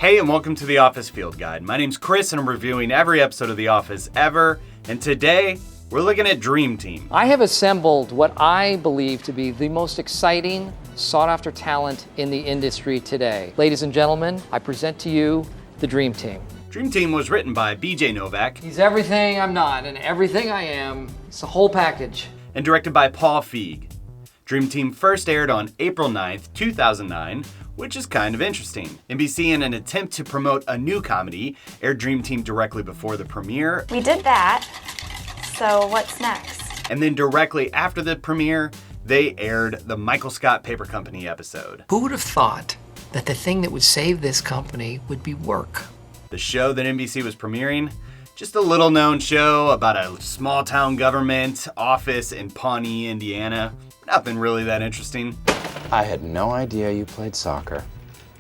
Hey, and welcome to The Office Field Guide. My name's Chris, and I'm reviewing every episode of The Office ever. And today, we're looking at Dream Team. I have assembled what I believe to be the most exciting, sought-after talent in the industry today. Ladies and gentlemen, I present to you the Dream Team. Dream Team was written by B.J. Novak. He's everything I'm not, and everything I am. It's the whole package. And directed by Paul Feig. Dream Team first aired on April 9th, 2009, which is kind of interesting. NBC, in an attempt to promote a new comedy, aired Dream Team directly before the premiere. We did that, so what's next? And then directly after the premiere, they aired the Michael Scott Paper Company episode. Who would have thought that the thing that would save this company would be work? The show that NBC was premiering, just a little known show about a small town government office in Pawnee, Indiana. Nothing really that interesting. I had no idea you played soccer,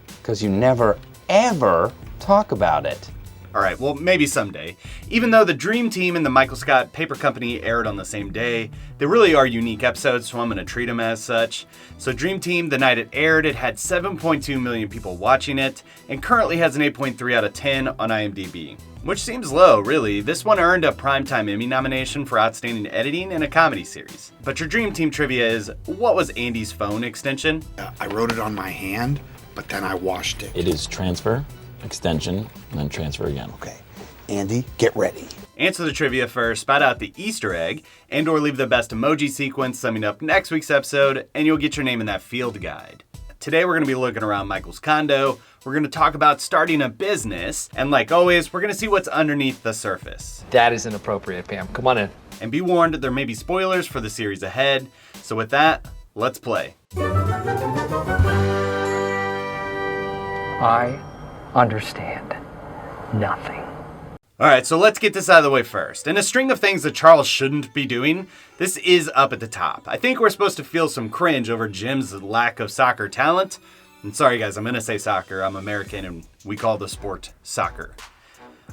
because you never, ever talk about it. All right, well, maybe someday. Even though the Dream Team and the Michael Scott Paper Company aired on the same day, they really are unique episodes, so I'm going to treat them as such. So Dream Team, the night it aired, it had 7.2 million people watching it, and currently has an 8.3 out of 10 on IMDb. Which seems low, really. This one earned a Primetime Emmy nomination for Outstanding Editing in a Comedy Series. But your Dream Team trivia is, what was Andy's phone extension? I wrote it on my hand, but then I washed it. It is transfer, extension, and then transfer again. Okay, Andy, get ready. Answer the trivia first, spout out the Easter egg, and or leave the best emoji sequence summing up next week's episode, and you'll get your name in that field guide. Today we're going to be looking around Michael's condo. We're going to talk about starting a business, and like always, we're going to see what's underneath the surface. That is inappropriate, Pam. Come on in. And be warned, there may be spoilers for the series ahead. So with that, let's play. I understand nothing. All right, so let's get this out of the way first. In a string of things that Charles shouldn't be doing, this is up at the top. I think we're supposed to feel some cringe over Jim's lack of soccer talent. And sorry guys, I'm gonna say soccer. I'm American and we call the sport soccer.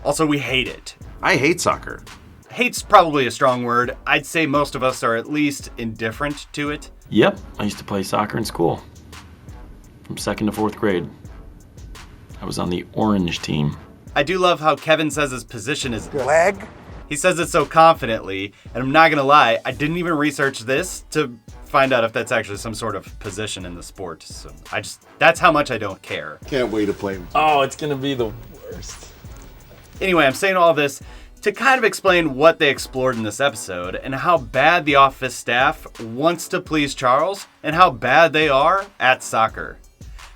Also, we hate it. I hate soccer. Hate's probably a strong word. I'd say most of us are at least indifferent to it. Yep, I used to play soccer in school. From 2nd to 4th grade. I was on the orange team. I do love how Kevin says his position is Leg? He says it so confidently, and I'm not gonna lie, I didn't even research this to find out if that's actually some sort of position in the sport. So that's how much I don't care. Can't wait to play. Oh, it's gonna be the worst. Anyway, I'm saying all this to kind of explain what they explored in this episode and how bad the office staff wants to please Charles and how bad they are at soccer.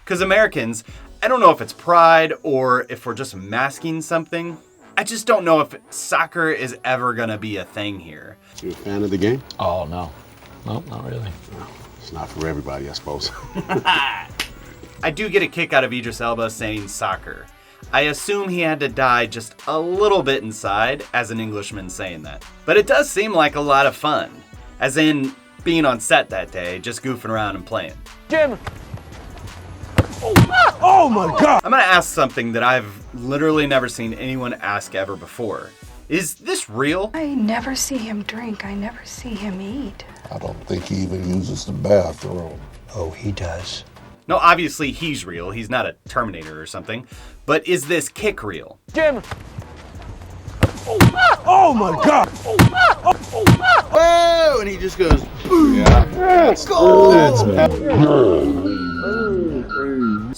Because Americans, I don't know if it's pride or if we're just masking something. I just don't know if soccer is ever gonna be a thing here. You a fan of the game? Oh, no. Nope, not really. No, it's not for everybody, I suppose. I do get a kick out of Idris Elba saying soccer. I assume he had to die just a little bit inside as an Englishman saying that. But it does seem like a lot of fun. As in being on set that day, just goofing around and playing. Jim! Oh my God! I'm gonna ask something that I've literally never seen anyone ask ever before. Is this real? I never see him drink. I never see him eat. I don't think he even uses the bathroom. Oh, he does. No, obviously he's real. He's not a Terminator or something. But is this kick real? Jim! Oh my God! Whoa! And he just goes, boo! Yeah. That's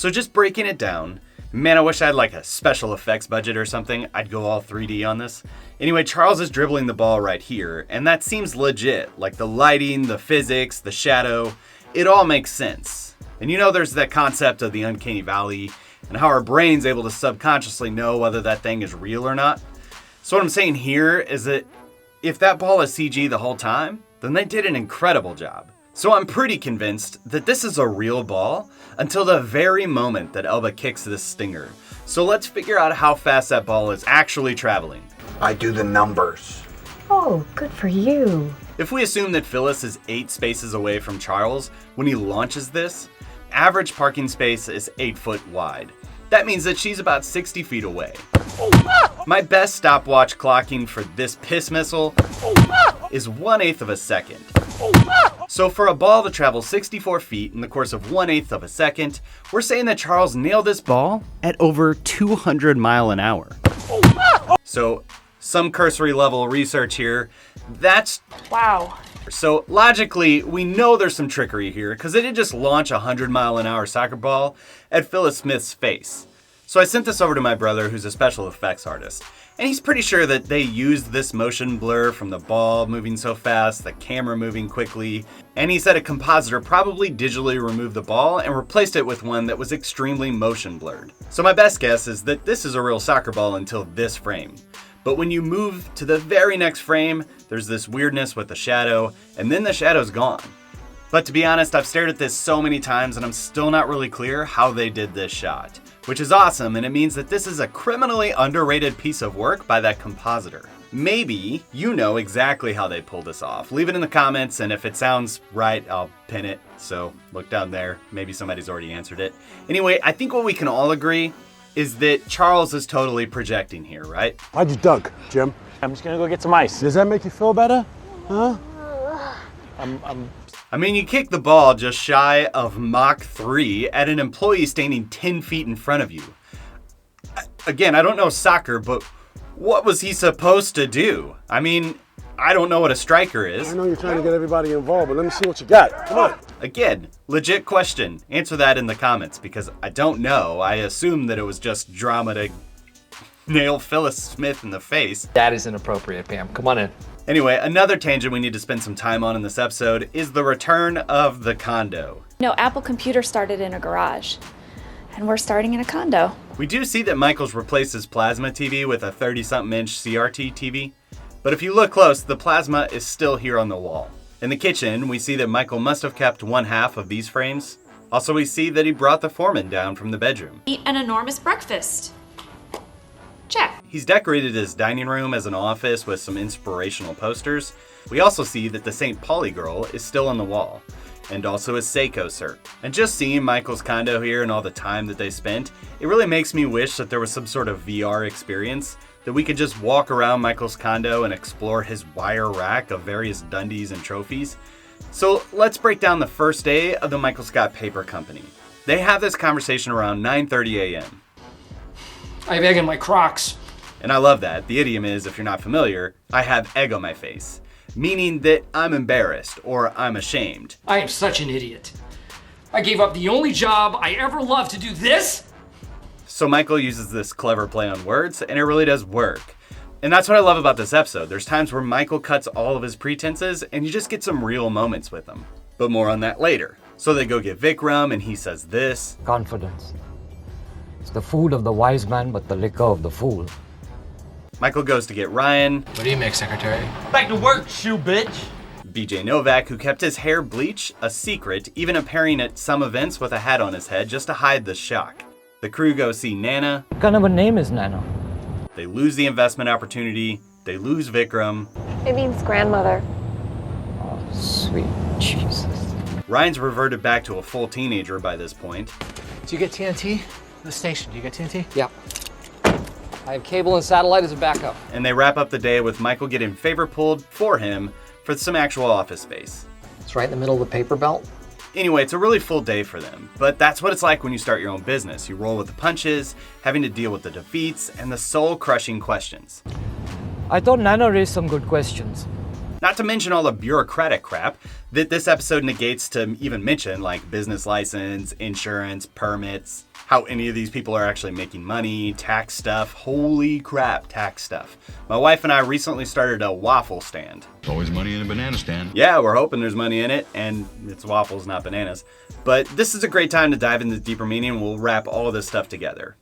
So just breaking it down, man, I wish I had like a special effects budget or something. I'd go all 3D on this. Anyway, Charles is dribbling the ball right here, and that seems legit. Like the lighting, the physics, the shadow, it all makes sense. And you know there's that concept of the uncanny valley and how our brain's able to subconsciously know whether that thing is real or not. So what I'm saying here is that if that ball is CG the whole time, then they did an incredible job. So I'm pretty convinced that this is a real ball until the very moment that Elba kicks this stinger. So let's figure out how fast that ball is actually traveling. I do the numbers. Oh, good for you. If we assume that Phyllis is 8 spaces away from Charles when he launches this, average parking space is 8 foot wide. That means that she's about 60 feet away. My best stopwatch clocking for this piss missile is 1/8 of a second. So for a ball to travel 64 feet in the course of 1/8 of a second, we're saying that Charles nailed this ball at over 200 miles an hour. So some cursory level research here. That's Wow. So logically, we know there's some trickery here because they didn't just launch a 100-mile-an-hour soccer ball at Phyllis Smith's face. So I sent this over to my brother, who's a special effects artist, and he's pretty sure that they used this motion blur from the ball moving so fast, the camera moving quickly, and he said a compositor probably digitally removed the ball and replaced it with one that was extremely motion blurred. So my best guess is that this is a real soccer ball until this frame. But when you move to the very next frame, there's this weirdness with the shadow, and then the shadow's gone. But to be honest, I've stared at this so many times and I'm still not really clear how they did this shot. Which is awesome, and it means that this is a criminally underrated piece of work by that compositor. Maybe you know exactly how they pulled this off. Leave it in the comments, and if it sounds right, I'll pin it. So look down there, maybe somebody's already answered it. Anyway, I think what we can all agree is that Charles is totally projecting here, right? Why'd you dunk, Jim? I'm just gonna go get some ice. Does that make you feel better? Huh? I mean, you kick the ball just shy of Mach 3 at an employee standing 10 feet in front of you. Again, I don't know soccer, but what was he supposed to do? I mean, I don't know what a striker is. I know you're trying to get everybody involved, but let me see what you got. Come on. Again, legit question. Answer that in the comments because I don't know. I assume that it was just drama to nail Phyllis Smith in the face. That is inappropriate, Pam. Come on in. Anyway, another tangent we need to spend some time on in this episode is the return of the condo. No, Apple Computer started in a garage, and we're starting in a condo. We do see that Michael's replaced his plasma TV with a 30-something inch CRT TV, but if you look close, the plasma is still here on the wall. In the kitchen, we see that Michael must have kept one half of these frames. Also, we see that he brought the foreman down from the bedroom. Eat an enormous breakfast. Check. He's decorated his dining room as an office with some inspirational posters. We also see that the St. Pauli girl is still on the wall, and also his Seiko cert. And just seeing Michael's condo here and all the time that they spent, it really makes me wish that there was some sort of VR experience, that we could just walk around Michael's condo and explore his wire rack of various Dundies and trophies. So let's break down the first day of the Michael Scott Paper Company. They have this conversation around 9:30 a.m. I have egg in my Crocs. And I love that. The idiom is, if you're not familiar, I have egg on my face, meaning that I'm embarrassed or I'm ashamed. I am such an idiot. I gave up the only job I ever loved to do this? So Michael uses this clever play on words, and it really does work. And that's what I love about this episode. There's times where Michael cuts all of his pretenses, and you just get some real moments with him. But more on that later. So they go get Vikram, and he says this. Confidence. It's the food of the wise man, but the liquor of the fool. Michael goes to get Ryan. What do you make, secretary? Back to work, shoe bitch. BJ Novak, who kept his hair bleach a secret, even appearing at some events with a hat on his head just to hide the shock. The crew go see Nana. What kind of a name is Nana? They lose the investment opportunity. They lose Vikram. It means grandmother. Oh, sweet Jesus. Ryan's reverted back to a full teenager by this point. Do you get TNT? The station, do you get TNT? Yeah. I have cable and satellite as a backup. And they wrap up the day with Michael getting favor pulled for him for some actual office space. It's right in the middle of the paper belt. Anyway, it's a really full day for them, but that's what it's like when you start your own business. You roll with the punches, having to deal with the defeats and the soul-crushing questions. I thought Nana raised some good questions. Not to mention all the bureaucratic crap that this episode negates to even mention, like business license, insurance, permits, how any of these people are actually making money, tax stuff. Holy crap, tax stuff. My wife and I recently started a waffle stand. Always money in a banana stand. Yeah, we're hoping there's money in it, and it's waffles, not bananas. But this is a great time to dive into the deeper meaning. We'll wrap all of this stuff together.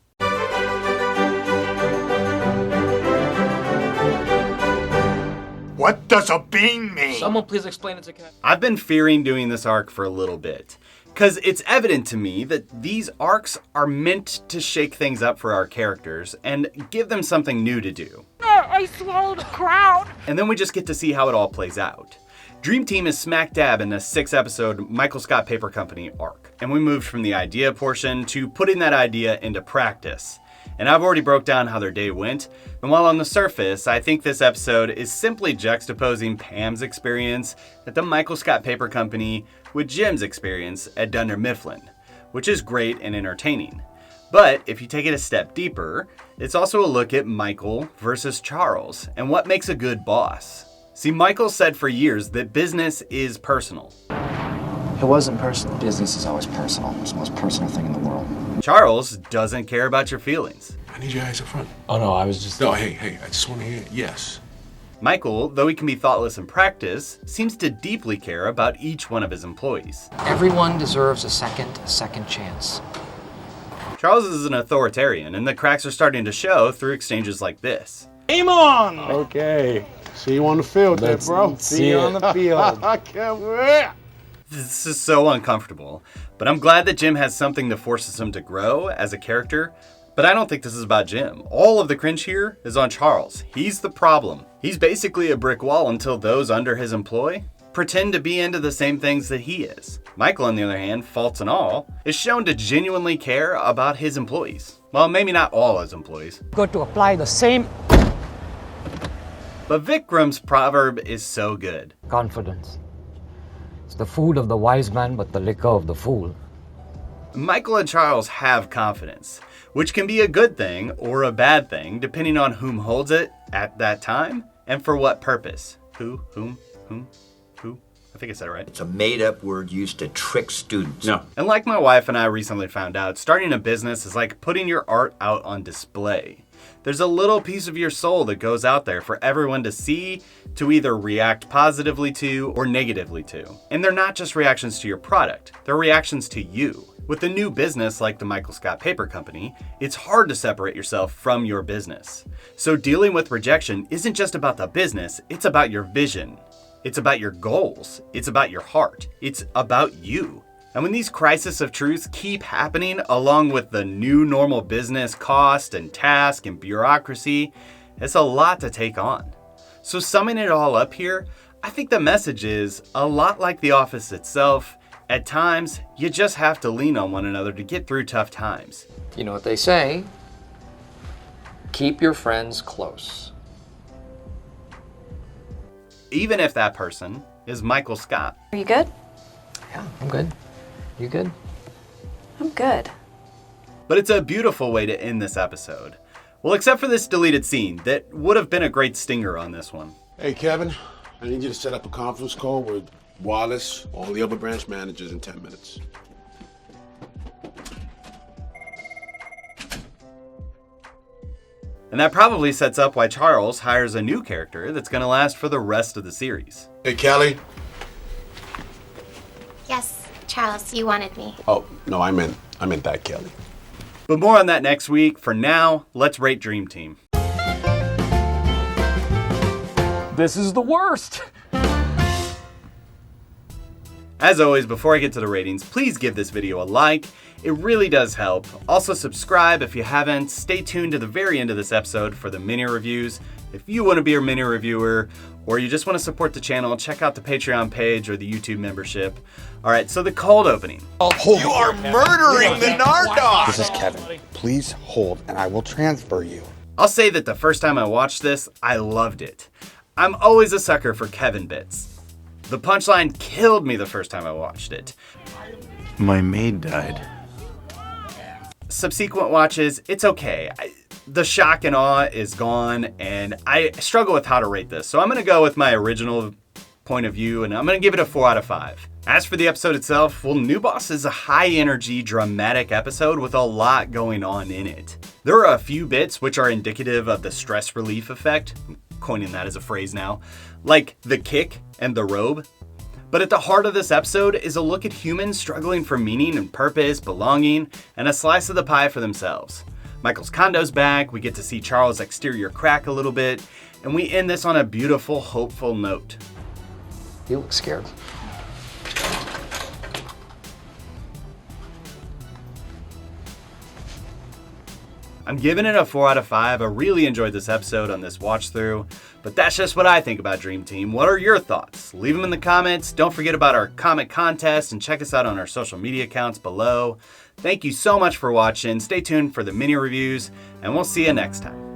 What does a bean mean? Someone please explain it to Kat. I've been fearing doing this arc for a little bit, because it's evident to me that these arcs are meant to shake things up for our characters and give them something new to do. I swallowed a crowd. And then we just get to see how it all plays out. Dream Team is smack dab in a 6-episode Michael Scott Paper Company arc, and we moved from the idea portion to putting that idea into practice. And I've already broke down how their day went, and while on the surface, I think this episode is simply juxtaposing Pam's experience at the Michael Scott Paper Company with Jim's experience at Dunder Mifflin, which is great and entertaining. But if you take it a step deeper, it's also a look at Michael versus Charles and what makes a good boss. See, Michael said for years that business is personal. It wasn't personal. Business is always personal. It's the most personal thing in the world. Charles doesn't care about your feelings. I need your eyes up front. Oh no, I was just... No, hey, I just want to hear yes. Michael, though he can be thoughtless in practice, seems to deeply care about each one of his employees. Everyone deserves a second chance. Charles is an authoritarian, and the cracks are starting to show through exchanges like this. Game on! Okay. See you on the field, there, bro. See you on the field. I can't wait. This is so uncomfortable, but I'm glad that Jim has something that forces him to grow as a character. But I don't think this is about Jim. All of the cringe here is on Charles. He's the problem. He's basically a brick wall until those under his employ pretend to be into the same things that he is. Michael, on the other hand, faults and all, is shown to genuinely care about his employees. Well, maybe not all his employees. Got to apply the same But Vikram's proverb is so good. confidence. It's the food of the wise man, but the liquor of the fool. Michael and Charles have confidence, which can be a good thing or a bad thing, depending on whom holds it at that time and for what purpose. Who? I think I said it right. It's a made-up word used to trick students. No. And like my wife and I recently found out, starting a business is like putting your art out on display. There's a little piece of your soul that goes out there for everyone to see, to either react positively to or negatively to. And they're not just reactions to your product, they're reactions to you. With a new business like the Michael Scott Paper Company, it's hard to separate yourself from your business. So dealing with rejection isn't just about the business, it's about your vision. It's about your goals. It's about your heart. It's about you. And when these crises of truth keep happening along with the new normal business cost and task and bureaucracy, it's a lot to take on. So summing it all up here, I think the message is a lot like The Office itself. At times, you just have to lean on one another to get through tough times. You know what they say? Keep your friends close. Even if that person is Michael Scott. Are you good? Yeah, I'm good. You good? I'm good. But it's a beautiful way to end this episode. Well, except for this deleted scene that would have been a great stinger on this one. Hey, Kevin, I need you to set up a conference call with Wallace, all the other branch managers in 10 minutes. And that probably sets up why Charles hires a new character that's going to last for the rest of the series. Hey, Kelly. Yes, Charles, you wanted me. Oh, no, I meant that, Kelly. But more on that next week. For now, let's rate Dream Team. This is the worst. As always, before I get to the ratings, please give this video a like. It really does help. Also subscribe if you haven't. Stay tuned to the very end of this episode for the mini reviews. If you want to be a mini reviewer or you just want to support the channel, check out the Patreon page or the YouTube membership. All right, so the cold opening. You are murdering the Nardoc! This is Kevin. Please hold and I will transfer you. I'll say that the first time I watched this, I loved it. I'm always a sucker for Kevin bits. The punchline killed me the first time I watched it. My maid died. Subsequent watches, it's okay. The shock and awe is gone, and I struggle with how to rate this. So I'm going to go with my original point of view, and I'm going to give it a 4 out of 5. As for the episode itself, well, New Boss is a high-energy, dramatic episode with a lot going on in it. There are a few bits which are indicative of the stress relief effect. I'm coining that as a phrase now. Like the kick and the robe. But at the heart of this episode is a look at humans struggling for meaning and purpose, belonging, and a slice of the pie for themselves. Michael's condo's back, we get to see Charles' exterior crack a little bit, and we end this on a beautiful, hopeful note. You look scared. I'm giving it a 4 out of 5. I really enjoyed this episode on this watch through, but that's just what I think about Dream Team. What are your thoughts? Leave them in the comments. Don't forget about our comic contest and check us out on our social media accounts below. Thank you so much for watching. Stay tuned for the mini reviews, and we'll see you next time.